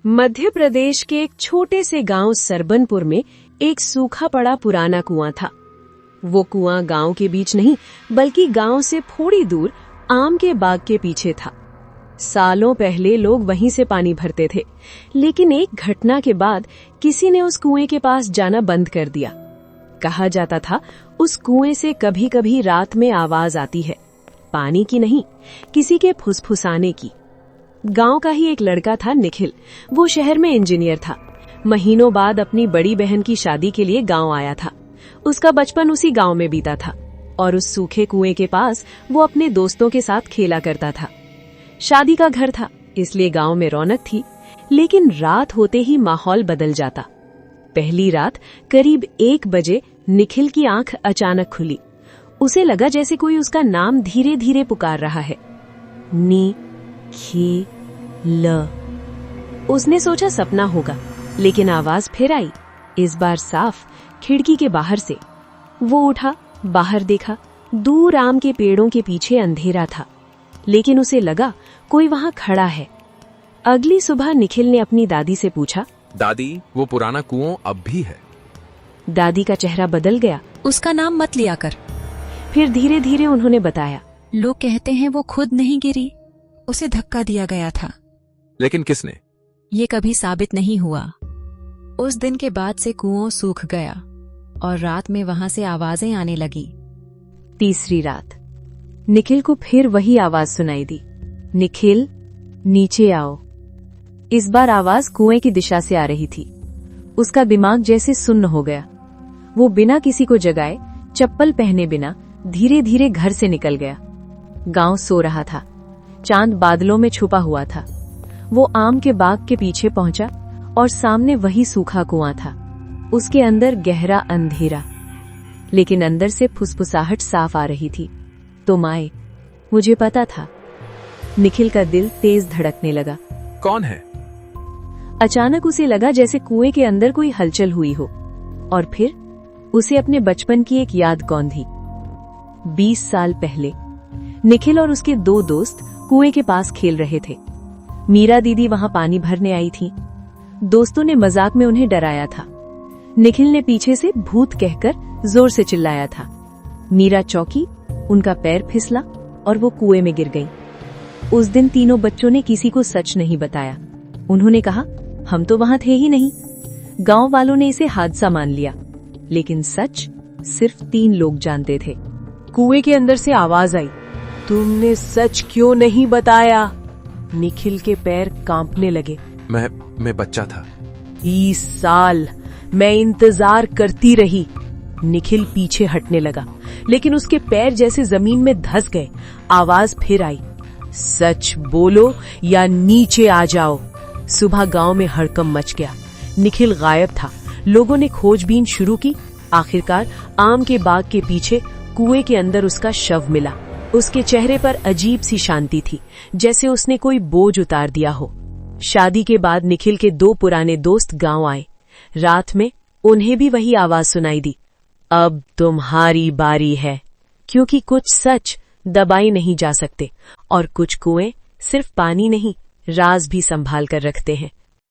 मध्य प्रदेश के एक छोटे से गांव सरबनपुर में एक सूखा पड़ा पुराना कुआं था। वो कुआं गांव के बीच नहीं बल्कि गांव से थोड़ी दूर आम के बाग के पीछे था। सालों पहले लोग वहीं से पानी भरते थे, लेकिन एक घटना के बाद किसी ने उस कुएं के पास जाना बंद कर दिया। कहा जाता था उस कुएं से कभी कभी रात में आवाज आती है, पानी की नहीं, किसी के फुसफुसाने की। गांव का ही एक लड़का था निखिल। वो शहर में इंजीनियर था। महीनों बाद अपनी बड़ी बहन की शादी के लिए गांव आया था। उसका बचपन उसी गांव में बीता था और उस सूखे कुएं के पास वो अपने दोस्तों के साथ खेला करता था। शादी का घर था, इसलिए गांव में रौनक थी, लेकिन रात होते ही माहौल बदल जाता। पहली रात करीब 1 बजे निखिल की आंख अचानक खुली। उसे लगा जैसे कोई उसका नाम धीरे धीरे पुकार रहा है, निखिल। उसने सोचा सपना होगा, लेकिन आवाज फिर आई, इस बार साफ, खिड़की के बाहर से। वो उठा, बाहर देखा। दूर आम के पेड़ों के पीछे अंधेरा था, लेकिन उसे लगा कोई वहां खड़ा है। अगली सुबह निखिल ने अपनी दादी से पूछा, दादी, वो पुराना कुआं अब भी है? दादी का चेहरा बदल गया। उसका नाम मत लिया कर। फिर धीरे धीरे उन्होंने बताया, लोग कहते हैं वो खुद नहीं गिरी, उसे धक्का दिया गया था। लेकिन किसने? ये कभी साबित नहीं हुआ। उस दिन के बाद से कुआं सूख गया और रात में वहां से आवाजें आने लगी। तीसरी रात निखिल को फिर वही आवाज सुनाई दी, निखिल नीचे आओ। इस बार आवाज कुएं की दिशा से आ रही थी। उसका दिमाग जैसे सुन्न हो गया। वो बिना किसी को जगाए, चप्पल पहने बिना धीरे धीरे घर से निकल गया। गांव सो रहा था, चांद बादलों में छुपा हुआ था। वो आम के बाग के पीछे पहुंचा और सामने वही सूखा कुआं था। उसके अंदर गहरा अंधेरा, लेकिन अंदर से फुसफुसाहट साफ आ रही थी। तुम आए, मुझे पता था। निखिल का दिल तेज धड़कने लगा। कौन है? अचानक उसे लगा जैसे कुएं के अंदर कोई हलचल हुई हो, और फिर उसे अपने बचपन की एक याद कौंधी। 20 साल पहले निखिल और उसके 2 दोस्त कुएं के पास खेल रहे थे। मीरा दीदी वहां पानी भरने आई थी। दोस्तों ने मजाक में उन्हें डराया था। निखिल ने पीछे से भूत कहकर जोर से चिल्लाया था। मीरा चौंकी, उनका पैर फिसला और वो कुएं में गिर गई। उस दिन तीनों बच्चों ने किसी को सच नहीं बताया। उन्होंने कहा, हम तो वहां थे ही नहीं। गांव वालों ने इसे हादसा मान लिया, लेकिन सच सिर्फ 3 लोग जानते थे। कुएं के अंदर से आवाज आई, तुमने सच क्यों नहीं बताया? निखिल के पैर कांपने लगे। मैं बच्चा था। 20 साल मैं इंतजार करती रही। निखिल पीछे हटने लगा, लेकिन उसके पैर जैसे जमीन में धंस गए। आवाज फिर आई, सच बोलो या नीचे आ जाओ। सुबह गांव में हड़कंप मच गया। निखिल गायब था। लोगों ने खोजबीन शुरू की। आखिरकार आम के बाग के पीछे कुएं के अंदर उसका शव मिला। उसके चेहरे पर अजीब सी शांति थी, जैसे उसने कोई बोझ उतार दिया हो। शादी के बाद निखिल के 2 पुराने दोस्त गांव आए। रात में उन्हें भी वही आवाज सुनाई दी, अब तुम्हारी बारी है। क्योंकि कुछ सच दबाए नहीं जा सकते, और कुछ कुएं सिर्फ पानी नहीं, राज भी संभाल कर रखते हैं।